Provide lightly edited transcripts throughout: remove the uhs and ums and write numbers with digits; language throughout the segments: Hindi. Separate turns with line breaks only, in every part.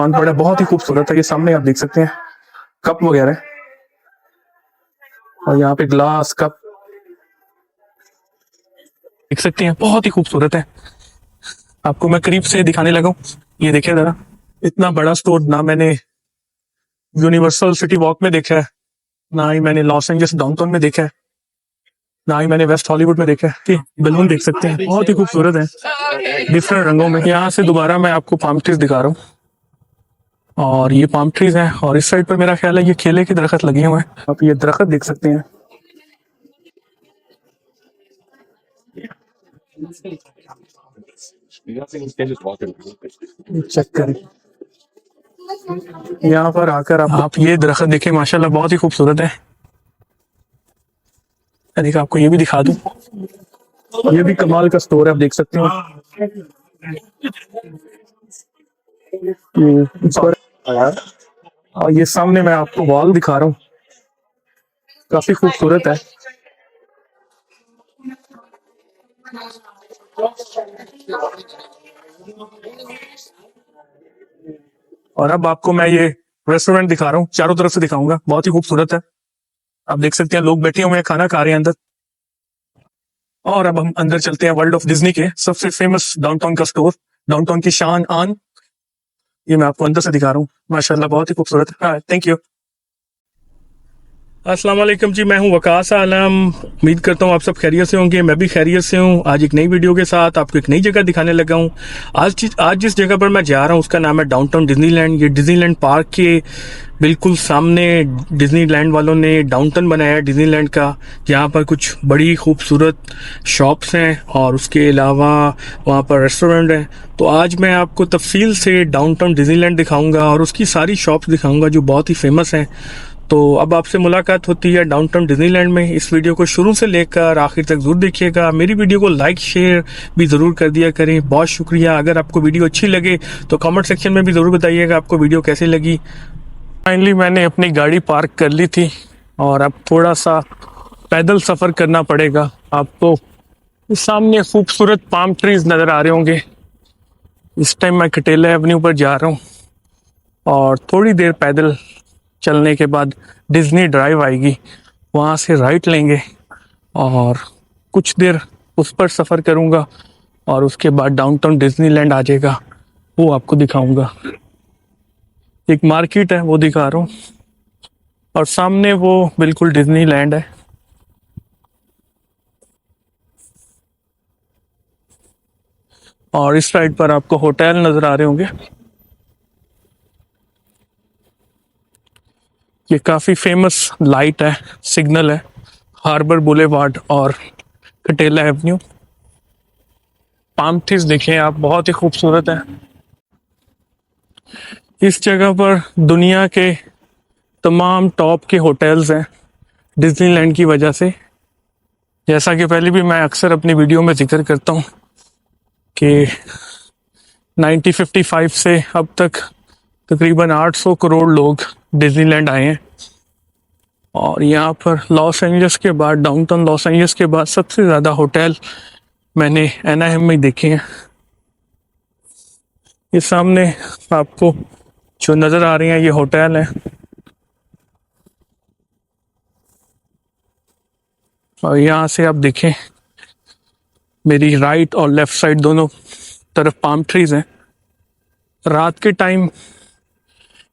सामान पड़ा है, बहुत ही खूबसूरत है। ये सामने आप देख सकते हैं कप वगैरह, और यहाँ पे ग्लास कप देख सकते हैं, बहुत ही खूबसूरत है। आपको मैं करीब से दिखाने लगा हूँ, ये देखिए जरा। इतना बड़ा स्टोर ना मैंने यूनिवर्सल सिटी वॉक में देखा है, ना ही मैंने लॉस एंजल्स डाउनटाउन में देखा है, ना ही मैंने वेस्ट हॉलीवुड में देखा है। कि बलून देख सकते हैं, बहुत ही खूबसूरत है डिफरेंट रंगों में। यहाँ से दोबारा मैं आपको पाम ट्रीज दिखा रहा हूँ, और ये पाम ट्रीज हैं, और इस साइड पर मेरा ख्याल है ये केले के दरख्त लगे हुए हैं। आप ये दरख्त देख सकते हैं, चेक करें। यहाँ पर आकर आप ये दरख्त देखें, माशाल्लाह बहुत ही खूबसूरत है। देखिए आपको ये भी दिखा दूं, ये भी कमाल का स्टोर है, आप देख सकते हो। और ये सामने मैं आपको वॉल दिखा रहा हूँ, काफी खूबसूरत है। और अब आपको मैं ये रेस्टोरेंट दिखा रहा हूँ, चारों तरफ से दिखाऊंगा, बहुत ही खूबसूरत है। आप देख सकते हैं लोग बैठे हुए हैं, खाना खा रहे हैं अंदर। और अब हम अंदर चलते हैं वर्ल्ड ऑफ डिज्नी के सबसे फेमस डाउनटाउन का स्टोर, डाउनटाउन की शान आन। ये मैं आपको अंदर से दिखा रहा हूँ, माशाल्लाह बहुत ही खूबसूरत है। Thank you. अस्सलाम वालेकुम जी, मैं हूं वकास आलम। उम्मीद करता हूं आप सब खैरियत से होंगे, मैं भी खैरियत से हूं। आज एक नई वीडियो के साथ आपको एक नई जगह दिखाने लगा हूं। आज जिस जगह पर मैं जा रहा हूं उसका नाम है डाउनटाउन डिज्नीलैंड। ये डिज्नीलैंड पार्क के बिल्कुल सामने डिज्नीलैंड वालों ने डाउनटाउन बनाया है डिज्नीलैंड का। यहाँ पर कुछ बड़ी खूबसूरत शॉप्स हैं और उसके अलावा वहाँ पर रेस्टोरेंट है। तो आज मैं आपको तफसील से डाउनटाउन डिज्नीलैंड दिखाऊंगा और उसकी सारी शॉप्स दिखाऊंगा जो बहुत ही फेमस हैं। तो अब आपसे मुलाकात होती है डाउनटाउन डिज्नीलैंड में। इस वीडियो को शुरू से लेकर आखिर तक जरूर देखिएगा। मेरी वीडियो को लाइक शेयर भी ज़रूर कर दिया करें, बहुत शुक्रिया। अगर आपको वीडियो अच्छी लगे तो कमेंट सेक्शन में भी ज़रूर बताइएगा आपको वीडियो कैसी लगी। फाइनली मैंने अपनी गाड़ी पार्क कर ली थी और अब थोड़ा सा पैदल सफ़र करना पड़ेगा। आपको सामने खूबसूरत पाम ट्रीज नज़र आ रहे होंगे। इस टाइम मैं कटेला एवेन्यू पर जा रहा हूँ और थोड़ी देर पैदल चलने के बाद डिज्नी ड्राइव आएगी, वहाँ से राइट लेंगे और कुछ देर उस पर सफ़र करूँगा और उसके बाद डाउनटाउन डिज्नीलैंड आ जाएगा, वो आपको दिखाऊंगा। एक मार्केट है वो दिखा रहा हूँ और सामने वो बिल्कुल डिज्नीलैंड है। और इस साइड पर आपको होटल नज़र आ रहे होंगे। ये काफ़ी फेमस लाइट है, सिग्नल है, हार्बर बुलेवार्ड और कटेला एवेन्यू। पाम ट्रीज देखें आप, बहुत ही खूबसूरत है। इस जगह पर दुनिया के तमाम टॉप के होटल्स हैं डिज्नीलैंड की वजह से। जैसा कि पहले भी मैं अक्सर अपनी वीडियो में जिक्र करता हूँ कि 1955 से अब तक तकरीबन 800 करोड़ लोग डिज्नीलैंड आए हैं। और यहाँ पर लॉस एंजल्स के बाद, डाउनटाउन लॉस एंजल्स के बाद सबसे ज़्यादा होटल मैंने एनाहेम में देखे हैं। ये सामने आपको जो नज़र आ रही हैं ये होटल है। और यहाँ से आप देखें, मेरी राइट और लेफ्ट साइड दोनों तरफ पाम ट्रीज हैं। रात के टाइम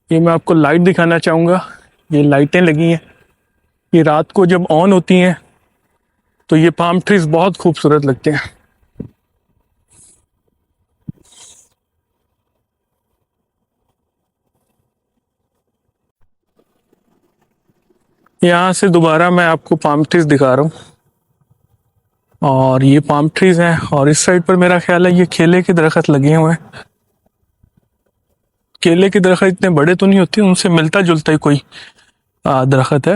ये मैं आपको लाइट दिखाना चाहूँगा, ये लाइटें लगी हैं, ये रात को जब ऑन होती हैं तो ये पाम ट्रीज बहुत खूबसूरत लगते हैं। यहाँ से दोबारा मैं आपको पाम ट्रीज दिखा रहा हूँ, और ये पाम ट्रीज हैं और इस साइड पर मेरा ख्याल है ये केले के दरख्त लगे हुए हैं। केले के दरख्त इतने बड़े तो नहीं होते, उनसे मिलता जुलता ही कोई दरख्त है।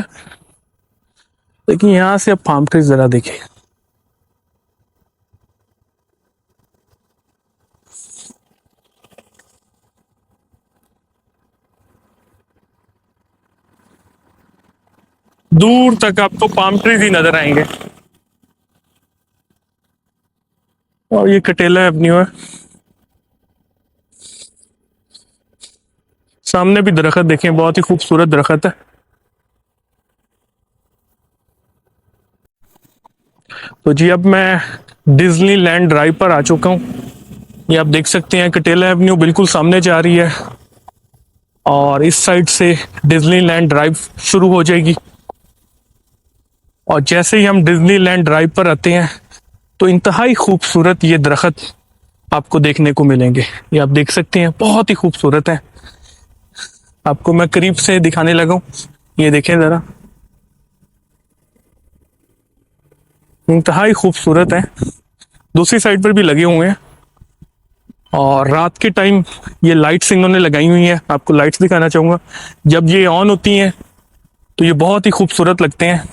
लेकिन यहाँ से अब पाम ट्रीज जरा देखें, दूर तक आपको पाम ट्रीज ही नजर आएंगे। और ये कटेला एवेन्यू है। सामने भी दरख्त देखें, बहुत ही खूबसूरत दरख्त है। तो जी अब मैं डिज्नीलैंड ड्राइव पर आ चुका हूँ। ये आप देख सकते हैं कटेला एवेन्यू बिल्कुल सामने जा रही है और इस साइड से डिज्नीलैंड ड्राइव शुरू हो जाएगी। और जैसे ही हम डिज्नीलैंड ड्राइव पर आते हैं तो इंतहाई खूबसूरत ये दरख्त आपको देखने को मिलेंगे। ये आप देख सकते हैं बहुत ही खूबसूरत है। आपको मैं करीब से दिखाने लगा हूँ, ये देखें ज़रा, इंतहाई खूबसूरत है। दूसरी साइड पर भी लगे हुए हैं और रात के टाइम ये लाइट्स इन्होंने लगाई हुई हैं। आपको लाइट्स दिखाना चाहूँगा, जब ये ऑन होती हैं तो ये बहुत ही खूबसूरत लगते हैं।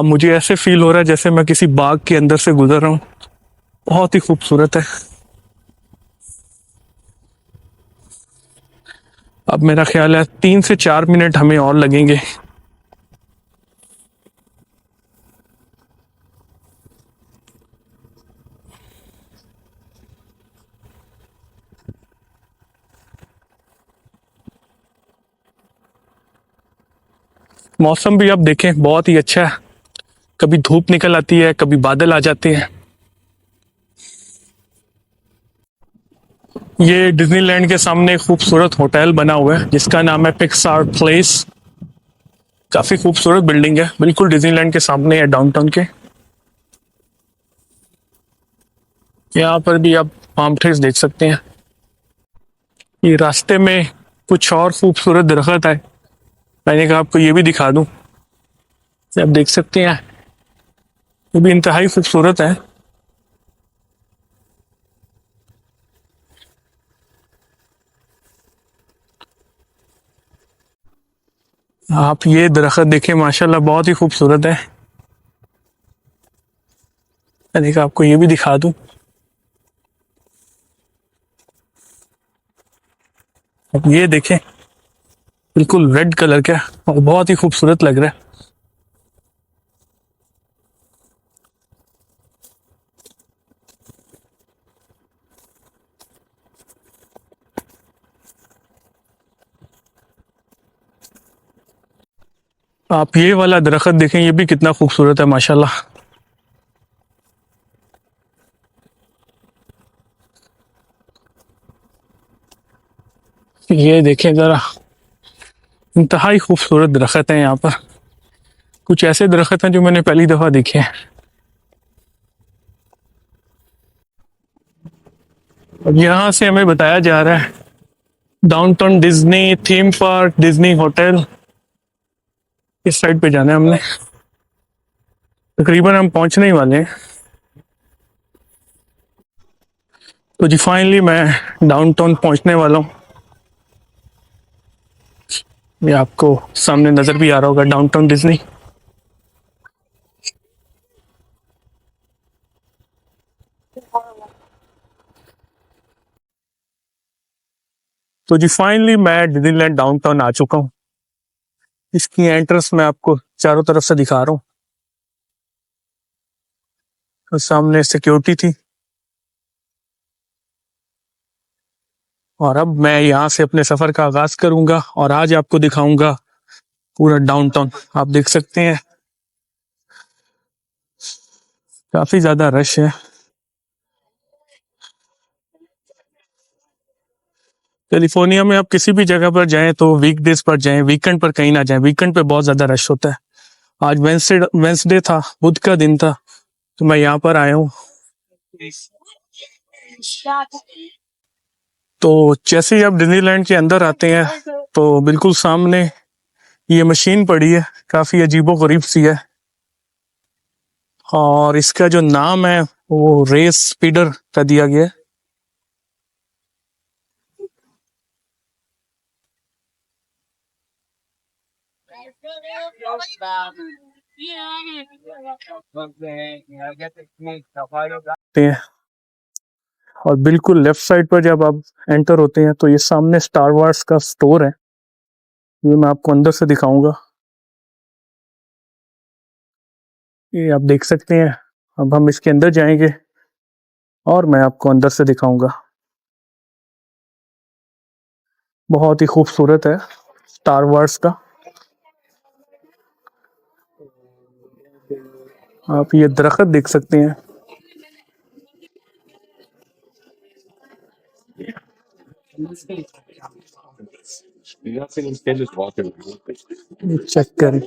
मुझे ऐसे फील हो रहा है जैसे मैं किसी बाग के अंदर से गुजर रहा हूँ। बहुत ही खूबसूरत है। अब मेरा ख्याल है 3 से 4 मिनट हमें और लगेंगे। मौसम भी आप देखें बहुत ही अच्छा है। कभी धूप निकल आती है, कभी बादल आ जाते हैं। ये डिज्नीलैंड के सामने एक खूबसूरत होटल बना हुआ है जिसका नाम है पिक्सार प्लेस। काफी खूबसूरत बिल्डिंग है, बिल्कुल डिज्नीलैंड के सामने है, डाउनटाउन के। यहाँ पर भी आप पाम ट्रीज देख सकते हैं। ये रास्ते में कुछ और खूबसूरत दरख्त है, मैंने कहा आपको ये भी दिखा दूं। आप देख सकते हैं ये भी इंतहाई खूबसूरत है। आप ये दरख्त देखें, माशाल्लाह बहुत ही खूबसूरत है। मैंने कहा आपको ये भी दिखा दूं। अब ये देखें, बिल्कुल रेड कलर का और बहुत ही खूबसूरत लग रहा है। आप ये वाला दरख्त देखें, ये भी कितना खूबसूरत है माशाल्लाह। ये देखें जरा, इंतहाई खूबसूरत दरख्त है। यहाँ पर कुछ ऐसे दरख्त हैं जो मैंने पहली दफा देखे हैं। अब यहाँ से हमें बताया जा रहा है downtown Disney theme park, Disney hotel, इस साइड पे जाना है हमने। तकरीबन हम पहुंचने ही वाले हैं। तो जी फाइनली मैं डाउनटाउन पहुंचने वाला हूँ। ये आपको सामने नजर भी आ रहा होगा डाउनटाउन डिज्नी। तो जी फाइनली मैं डिज्नीलैंड डाउनटाउन आ चुका हूँ। इसकी एंट्रेंस मैं आपको चारों तरफ से दिखा रहा हूँ। तो सामने सिक्योरिटी थी और अब मैं यहाँ से अपने सफर का आगाज करूंगा और आज आपको दिखाऊंगा पूरा डाउनटाउन। आप देख सकते हैं काफी ज्यादा रश है। कैलिफोर्निया में आप किसी भी जगह पर जाएं तो वीकडेज पर जाएं, वीकेंड पर कहीं ना जाएं। वीकेंड पे बहुत ज्यादा रश होता है। आज वेंसडे था, बुध का दिन था, तो मैं यहाँ पर आया हूँ। तो जैसे ही आप डिज्नीलैंड के अंदर आते हैं तो बिल्कुल सामने ये मशीन पड़ी है, काफी अजीबो गरीब सी है और इसका जो नाम है वो रेस स्पीडर का दिया गया है। हैं और बिल्कुल लेफ्ट साइड पर जब आप एंटर होते हैं तो ये सामने स्टार वार्स का स्टोर है। ये मैं आपको अंदर से दिखाऊंगा। ये आप देख सकते हैं। अब हम इसके अंदर जाएंगे और मैं आपको अंदर से दिखाऊंगा। बहुत ही खूबसूरत है, स्टार वार्स का। आप ये दरख्त देख सकते हैं। चेक करें,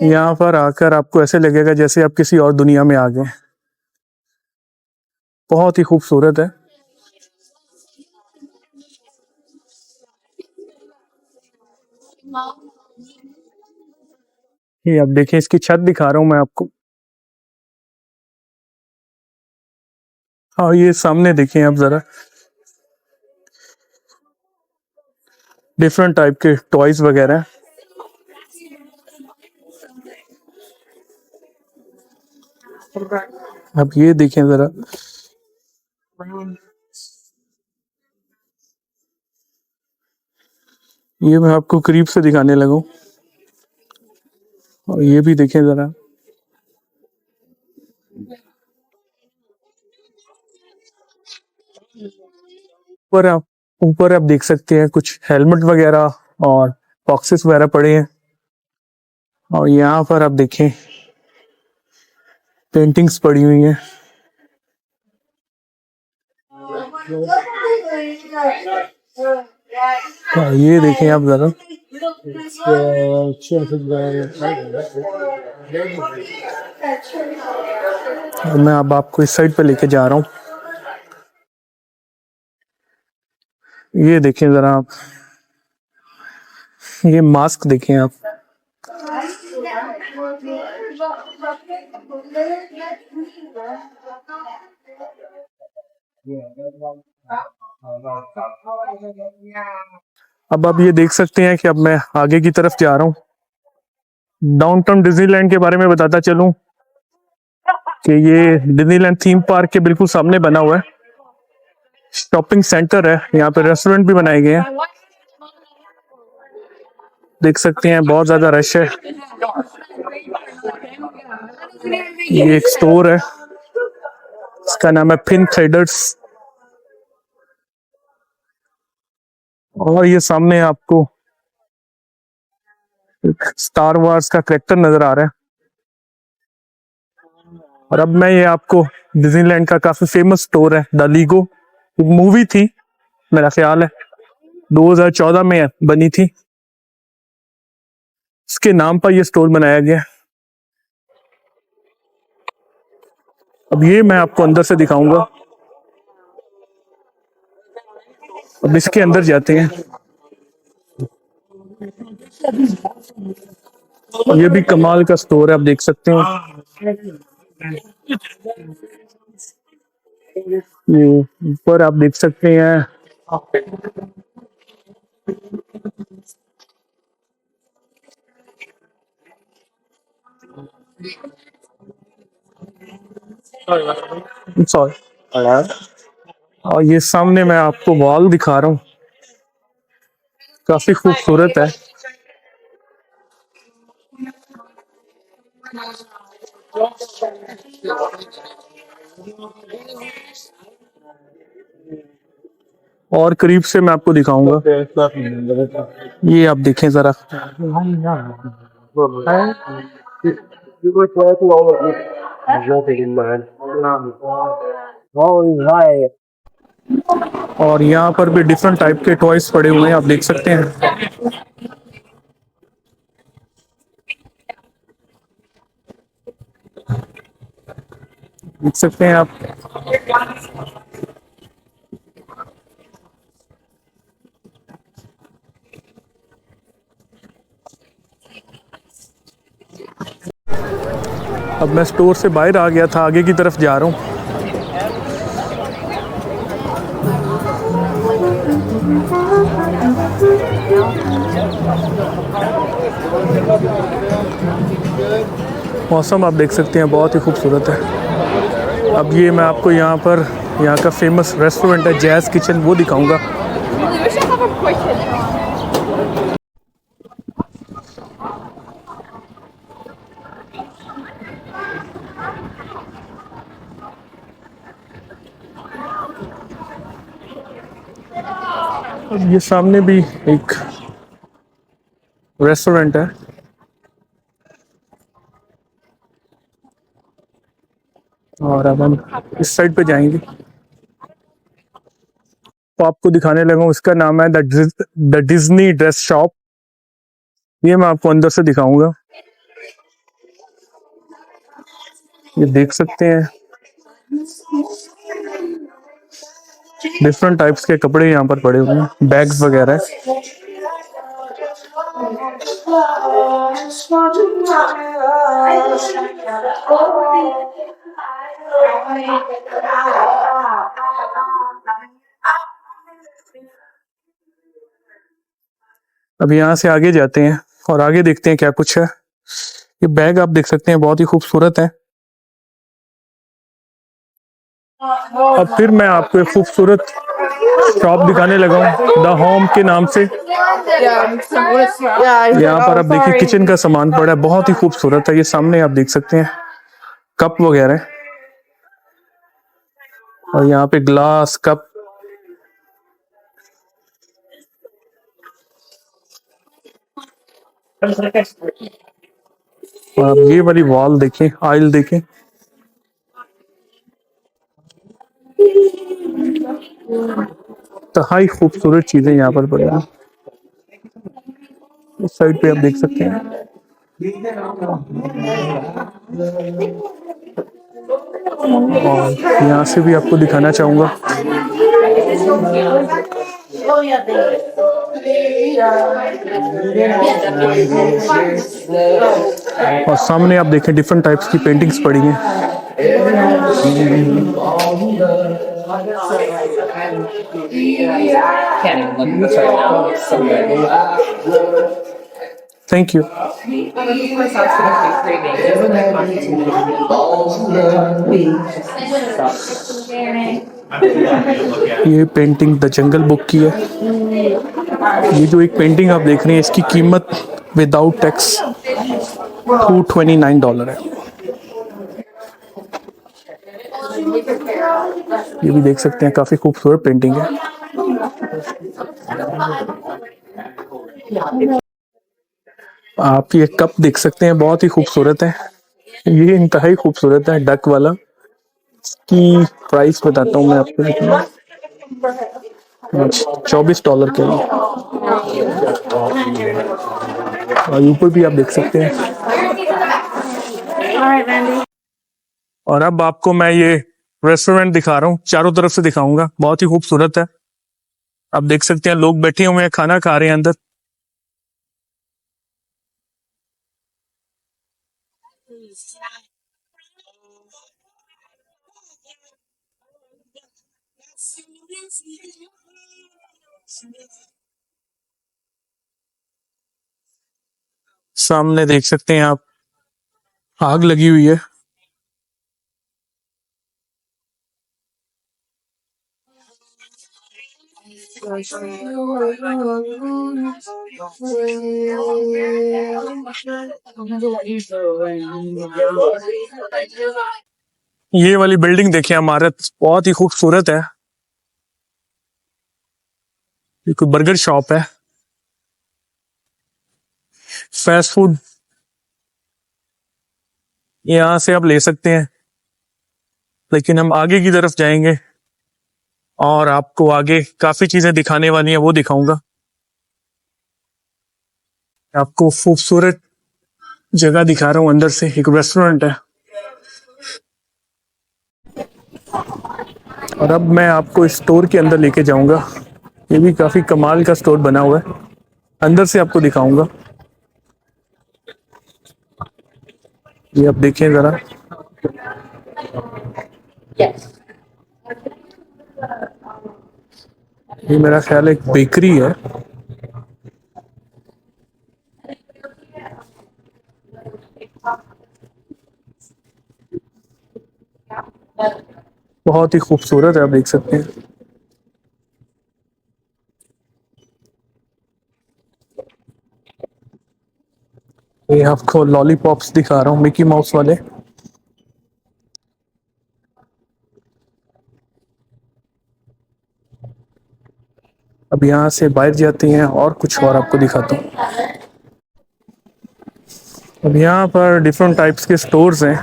यहाँ पर आकर आपको ऐसे लगेगा जैसे आप किसी और दुनिया में आ गए। बहुत ही खूबसूरत है। ये आप देखें, इसकी छत दिखा रहा हूँ मैं आपको। हाँ, ये सामने देखें आप जरा, डिफरेंट टाइप के टॉयज वगैरह। अब ये देखें जरा, ये मैं आपको करीब से दिखाने लगा हूँ। और ये भी देखें जरा, ऊपर आप देख सकते हैं कुछ हेलमेट वगैरह और बॉक्सेस वगैरह पड़े हैं। और यहाँ पर आप देखें पेंटिंग्स पड़ी हुई हैं। ये देखें आप जरा, मैं अब आपको इस साइड पे लेके जा रहा हूँ। ये देखें जरा आप, ये मास्क देखें आप। अब आप ये देख सकते हैं कि अब मैं आगे की तरफ जा रहा हूँ। डाउनटाउन डिज्नीलैंड के बारे में बताता चलूं कि ये डिज्नीलैंड थीम पार्क के बिल्कुल सामने बना हुआ है। शॉपिंग सेंटर है, यहाँ पे रेस्टोरेंट भी बनाए गए हैं। देख सकते हैं बहुत ज्यादा रश है। ये एक स्टोर है, इसका नाम है फिन ट्रेडर्स। और ये सामने आपको एक स्टार वार्स का कैरेक्टर नजर आ रहा है। और अब मैं ये आपको डिज्नीलैंड का काफी फेमस स्टोर है द लीगो, एक मूवी थी मेरा ख्याल है 2014 में बनी थी, इसके नाम पर ये स्टोर बनाया गया। अब ये मैं आपको अंदर से दिखाऊंगा। अब इसके अंदर जाते हैं। ये भी कमाल का स्टोर है, आप देख सकते हैं। ये ऊपर आप देख सकते हैं, सॉरी। और ये सामने मैं आपको वॉल दिखा रहा हूँ, काफी खूबसूरत है। और करीब से मैं आपको दिखाऊंगा, ये आप देखें जरा। और यहाँ पर भी डिफरेंट टाइप के टॉयज पड़े हुए हैं, आप देख सकते हैं। देख सकते हैं आप। अब मैं स्टोर से बाहर आ गया था, आगे की तरफ जा रहा हूँ। मौसम आप देख सकते हैं बहुत ही खूबसूरत है। अब ये मैं आपको यहाँ का फेमस रेस्टोरेंट है जैज़ किचन, वो दिखाऊंगा। अब ये सामने भी एक रेस्टोरेंट है और अब हम इस साइड पे जाएंगे। तो आपको दिखाने लगा हूँ, इसका नाम है द डिज्नी ड्रेस शॉप। ये मैं आपको अंदर से दिखाऊंगा। ये देख सकते हैं डिफरेंट टाइप्स के कपड़े यहाँ पर पड़े हुए हैं, बैग्स वगैरह। अब यहाँ से आगे जाते हैं और आगे देखते हैं क्या कुछ है। ये बैग आप देख सकते हैं, बहुत ही खूबसूरत है। अब फिर मैं आपको एक खूबसूरत शॉप दिखाने लगा हूँ द होम के नाम से। यहाँ पर आप देखिए किचन का सामान पड़ा है, बहुत ही खूबसूरत है। ये सामने आप देख सकते हैं कप वगैरह, और यहाँ पे ग्लास कप। और आप ये वाली वॉल देखें, आइल देखें, इंतहाई खूबसूरत चीजें यहाँ पर पड़ी हैं। इस साइड पे आप देख सकते हैं। और यहाँ से भी आपको दिखाना चाहूंगा। और सामने आप देखें डिफरेंट टाइप्स की पेंटिंग्स पड़ी हैं। Thank you. ये पेंटिंग द जंगल बुक की है। ये जो एक पेंटिंग आप देख रहे हैं, इसकी कीमत विदाउट टैक्स $229 है। ये भी देख सकते हैं, काफी खूबसूरत पेंटिंग है। आप ये कप देख सकते हैं, बहुत ही खूबसूरत है। ये इंतहाई खूबसूरत है, डक वाला। की प्राइस बताता हूँ मैं आपको, $24 के लिए। और ऊपर भी आप देख सकते हैं। और अब आपको मैं ये रेस्टोरेंट दिखा रहा हूँ, चारों तरफ से दिखाऊंगा, बहुत ही खूबसूरत है। आप देख सकते हैं लोग बैठे हुए हैं, खाना खा रहे हैं अंदर। सामने देख सकते हैं आप, आग लगी हुई है। ये वाली बिल्डिंग देखिए, इमारत बहुत ही खूबसूरत है। ये कोई बर्गर शॉप है, फास्ट फूड यहाँ से आप ले सकते हैं। लेकिन हम आगे की तरफ जाएंगे और आपको आगे काफी चीजें दिखाने वाली हैं, वो दिखाऊंगा आपको। खूबसूरत जगह दिखा रहा हूँ, अंदर से एक रेस्टोरेंट है। और अब मैं आपको इस स्टोर के अंदर लेके जाऊंगा। ये भी काफी कमाल का स्टोर बना हुआ है, अंदर से आपको दिखाऊंगा। ये आप देखिए जरा। ये मेरा ख्याल एक बेकरी है। बहुत ही खूबसूरत है, आप देख सकते हैं। ये आपको लॉलीपॉप्स दिखा रहा हूँ, मिकी माउस वाले। अब यहाँ से बाहर जाते हैं और कुछ और आपको दिखाता हूँ। अब यहाँ पर डिफरेंट टाइप्स के स्टोर्स हैं,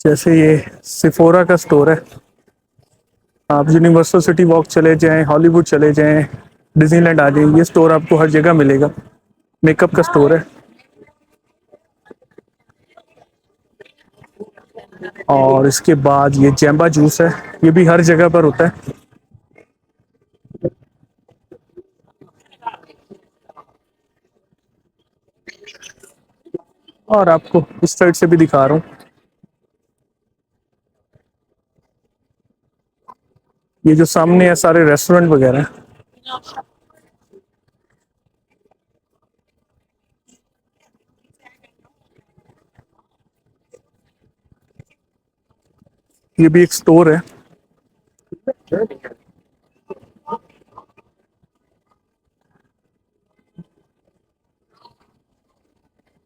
जैसे ये सिफोरा का स्टोर है। आप यूनिवर्सल सिटी वॉक चले जाएं, हॉलीवुड चले जाएं, डिज्नीलैंड आ जाएं, ये स्टोर आपको हर जगह मिलेगा। मेकअप का स्टोर है। और इसके बाद ये जैम्बा जूस है, ये भी हर जगह पर होता है। और आपको इस साइड से भी दिखा रहा हूँ, ये जो सामने है सारे रेस्टोरेंट वगैरह हैं। ये भी एक स्टोर है।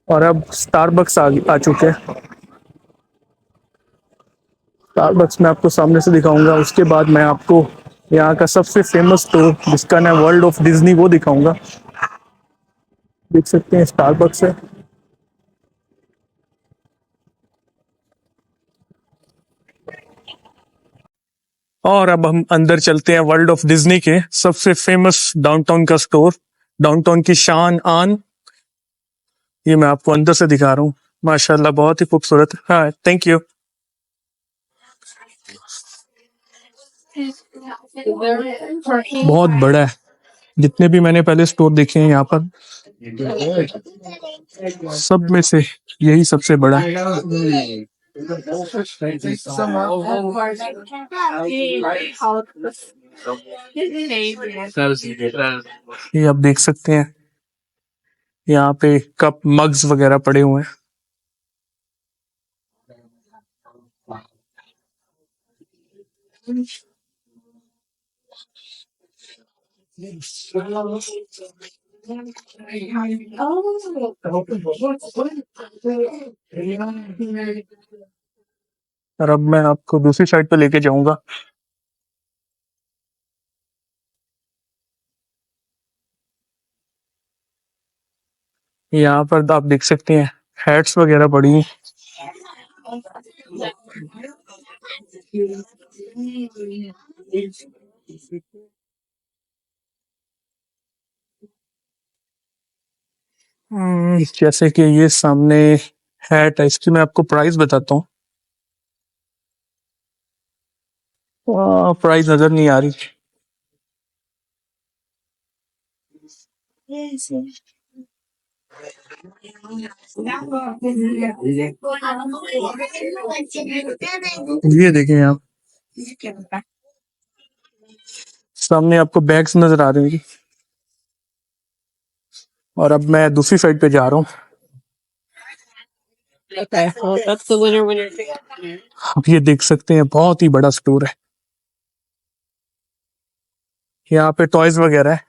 और अब स्टारबक्स आ चुके हैं। स्टारबक्स में आपको सामने से दिखाऊंगा, उसके बाद मैं आपको यहाँ का सबसे फेमस स्टोर जिसका नाम वर्ल्ड ऑफ डिज्नी वो दिखाऊंगा। देख सकते हैं स्टारबक्स है। और अब हम अंदर चलते हैं वर्ल्ड ऑफ डिज्नी के सबसे फेमस डाउनटाउन का स्टोर, डाउनटाउन की शान आन। ये मैं आपको अंदर से दिखा रहा हूँ, माशाल्लाह बहुत ही खूबसूरत। हाँ, थैंक यू। बहुत बड़ा है, जितने भी मैंने पहले स्टोर देखे हैं यहाँ पर, सब में से यही सबसे बड़ा है। ये आप देख सकते हैं, यहाँ पे कप मग्स वगैरह पड़े हुए हैं। और अब मैं आपको दूसरी साइड पे लेके जाऊंगा। यहाँ पर आप देख सकते हैं हैट्स वगैरह पड़ी हैं। जैसे कि ये सामने हैट है, इसकी मैं आपको प्राइस बताता हूँ। प्राइस नजर नहीं आ रही। ये देखें आप, सामने आपको बैग्स नजर आ रही होंगी। और अब मैं दूसरी साइड पे जा रहा हूँ। आप ये देख सकते हैं बहुत ही बड़ा स्टोर है, यहाँ पे टॉयज वगैरह है।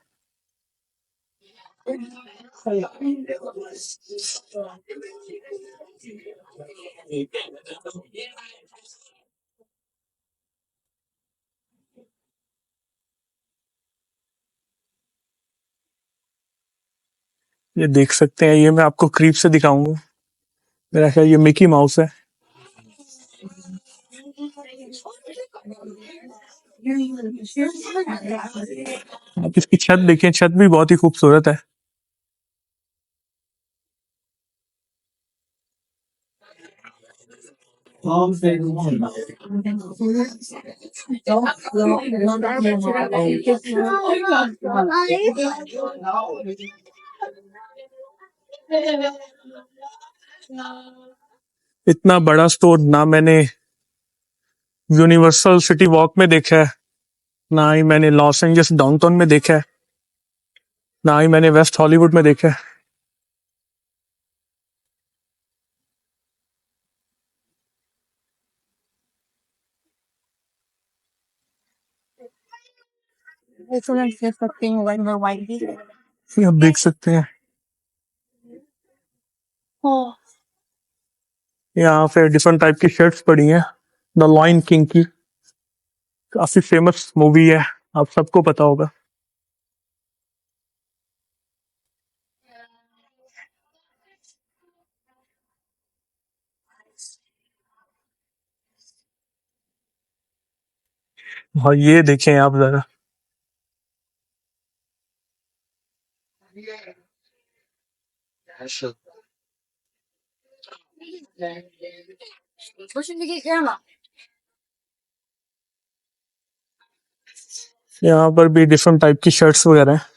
ये देख सकते हैं, ये मैं आपको करीब से दिखाऊंगा। मेरा ख्याल ये मिकी माउस है। आप इसकी छत देखें, छत भी बहुत ही खूबसूरत है। इतना बड़ा स्टोर ना मैंने यूनिवर्सल सिटी वॉक में देखा है, ना ही मैंने लॉस एंजल्स डाउनटाउन में देखा है, ना ही मैंने वेस्ट हॉलीवुड में देखा है। ये आप देख सकते हैं, यहाँ पे डिफरेंट टाइप की शर्ट्स पड़ी हैं। द लॉयन किंग की काफी फेमस मूवी है, आप सबको पता होगा। और ये देखें आप जरा, यहाँ पर भी डिफरेंट टाइप की शर्ट्स वगैरह हैं।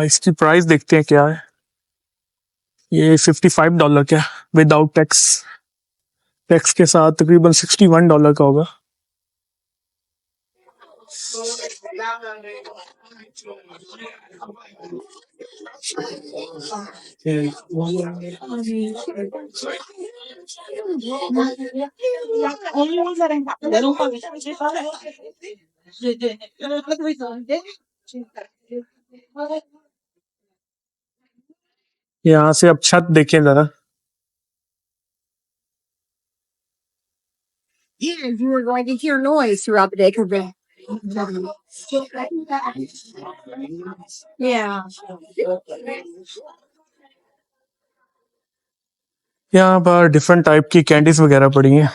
इसकी प्राइस देखते हैं क्या है। ये $55 का, विदाउट टैक्स। टैक्स के साथ तकरीबन $61 का होगा। यहाँ से अब छत देखें जरा।
Yeah, you were going to hear noise throughout the day. Yeah.
यहाँ पर डिफरेंट टाइप की कैंडीज वगैरह पड़ी हैं।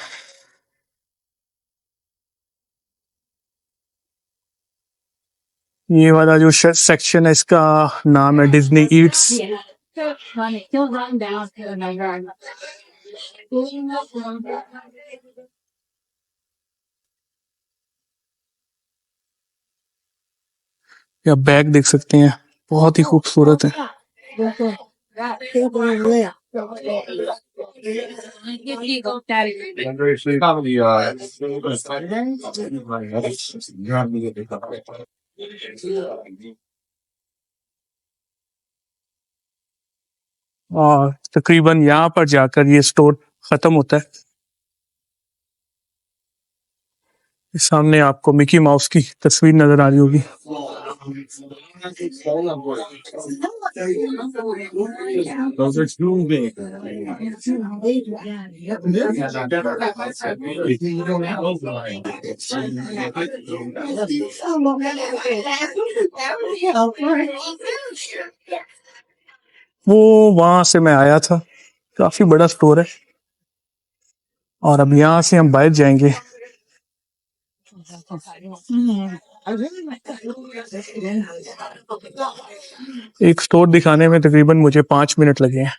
ये वाला जो सेक्शन है इसका नाम है डिज्नी ईट्स। या बैग देख सकते हैं, बहुत ही खूबसूरत है। और तकरीबन यहाँ पर जाकर ये स्टोर खत्म होता है। सामने आपको मिकी माउस की तस्वीर नजर आ रही होगी। वो वहां से मैं आया था, काफी बड़ा स्टोर है। और अब यहाँ से हम बाहर जाएंगे। एक स्टोर दिखाने में तकरीबन मुझे 5 मिनट लगे हैं।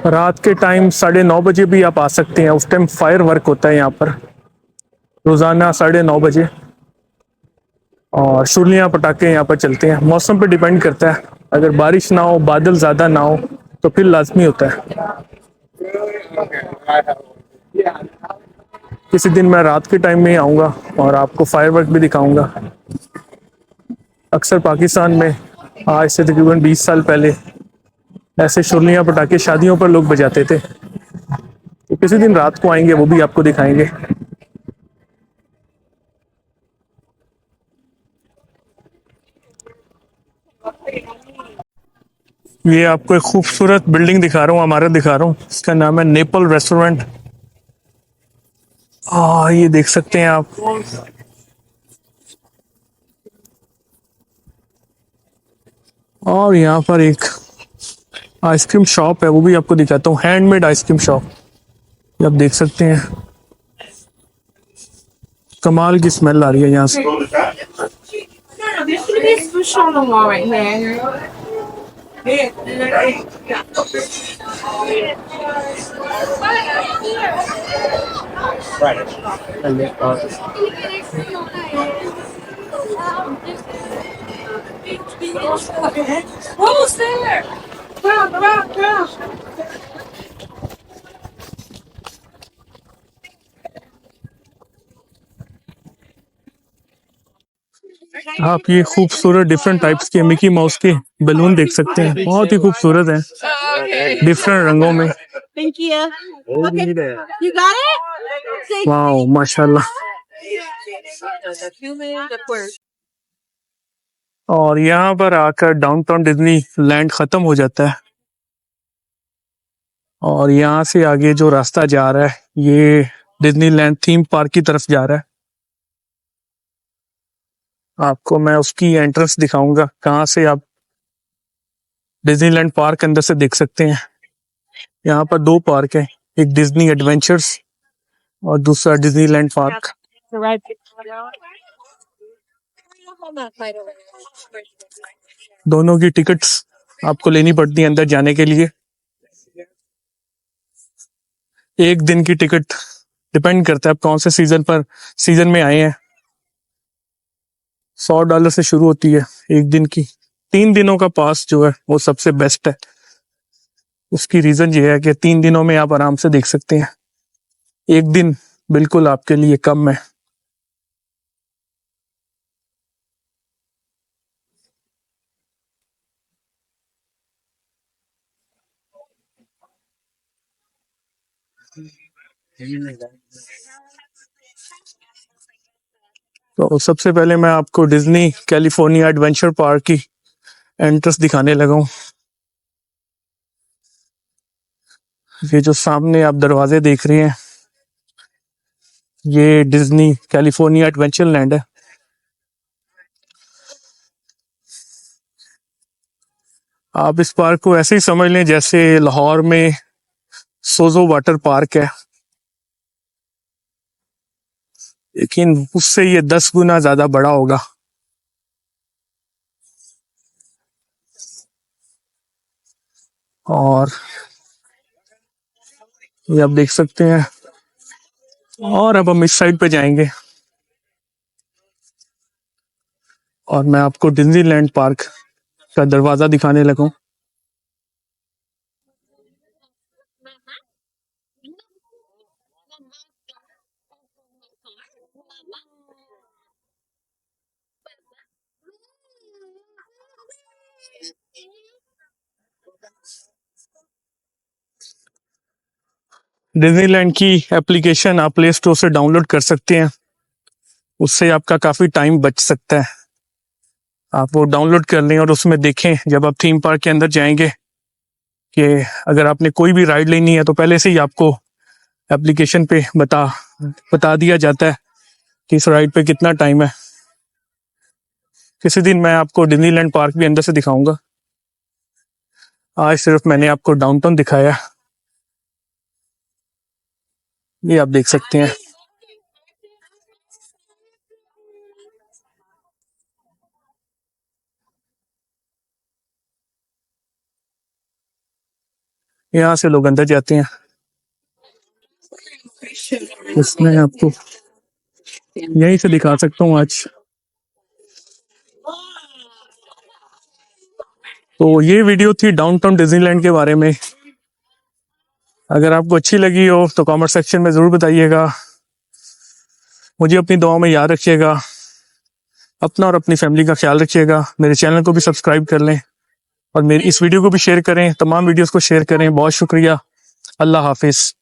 रात के टाइम 9:30 बजे भी आप आ सकते हैं, उस टाइम फायर वर्क होता है यहाँ पर रोजाना 9:30 बजे। और शुरलियाँ पटाखे यहाँ पर चलते हैं। मौसम पे डिपेंड करता है, अगर बारिश ना हो, बादल ज्यादा ना हो तो फिर लाजमी होता है। किसी दिन मैं रात के टाइम में ही आऊँगा और आपको फायर वर्क भी दिखाऊंगा। अक्सर पाकिस्तान में आज से तकरीबन 20 साल पहले ऐसे शुरलियाँ पटाखे शादियों पर लोग बजाते थे। तो किसी दिन रात को आएंगे, वो भी आपको दिखाएंगे। ये आपको एक खूबसूरत बिल्डिंग दिखा रहा हूँ, इमारत दिखा रहा हूँ। इसका नाम है नेपल रेस्टोरेंट। ये देख सकते हैं आप। और यहाँ पर एक आइसक्रीम शॉप है, वो भी आपको दिखाता हूँ। हैंडमेड आइसक्रीम शॉप, ये आप देख सकते हैं। कमाल की स्मेल आ रही है यहाँ से। आप ये खूबसूरत डिफरेंट टाइप्स के मिकी माउस के बैलून देख सकते हैं, बहुत ही खूबसूरत है, डिफरेंट रंगों में। वाओ, माशाल्लाह। और यहाँ पर आकर डाउनटाउन डिज्नी लैंड खत्म हो जाता है और यहाँ से आगे जो रास्ता जा रहा है ये डिज्नीलैंड थीम पार्क की तरफ जा रहा है। आपको मैं उसकी एंट्रेंस दिखाऊंगा कहाँ से आप डिज्नीलैंड पार्क अंदर से देख सकते हैं। यहाँ पर दो पार्क है, एक डिज्नी एडवेंचर्स और दूसरा Disneyland park.
The right hold that light over there.
दोनों की टिकट्स आपको लेनी पड़ती है अंदर जाने के लिए। एक दिन की टिकट डिपेंड करता है आप कौन से सीजन में आए हैं। $100 से शुरू होती है एक दिन की। 3 दिनों का पास जो है वो सबसे बेस्ट है। उसकी रीजन ये है कि 3 दिनों में आप आराम से देख सकते हैं, एक दिन बिल्कुल आपके लिए कम है। तो सबसे पहले मैं आपको डिज्नी कैलिफोर्निया एडवेंचर पार्क की एंट्रेंस दिखाने लगा हूँ। ये जो सामने आप दरवाजे देख रहे हैं ये डिज्नी कैलिफोर्निया एडवेंचर लैंड है। आप इस पार्क को ऐसे ही समझ लें जैसे लाहौर में सोजो वाटर पार्क है, लेकिन उससे ये 10 गुना ज्यादा बड़ा होगा। और ये आप देख सकते हैं। और अब हम इस साइड पे जाएंगे और मैं आपको डिज्नीलैंड पार्क का दरवाजा दिखाने लगा हूं। डिज्नीलैंड की एप्लीकेशन आप प्ले स्टोर से डाउनलोड कर सकते हैं, उससे आपका काफी टाइम बच सकता है। आप वो डाउनलोड कर लें और उसमें देखें जब आप थीम पार्क के अंदर जाएंगे कि अगर आपने कोई भी राइड लेनी है तो पहले से ही आपको एप्लीकेशन पे बता दिया जाता है कि इस राइड पे कितना टाइम है। किसी दिन मैं आपको डिज्नीलैंड पार्क भी अंदर से दिखाऊंगा, आज सिर्फ मैंने आपको डाउनटाउन दिखाया। ये आप देख सकते हैं। यहाँ से लोग अंदर जाते हैं। इसमें आपको यहीं से दिखा सकता हूँ आज। तो ये वीडियो थी डाउनटाउन डिज्नीलैंड के बारे में। अगर आपको अच्छी लगी हो तो कमेंट सेक्शन में जरूर बताइएगा। मुझे अपनी दुआओं में याद रखिएगा। अपना और अपनी फैमिली का ख्याल रखिएगा। मेरे चैनल को भी सब्सक्राइब कर लें और मेरी इस वीडियो को भी शेयर करें, तमाम वीडियोस को शेयर करें। बहुत शुक्रिया। अल्लाह हाफिज।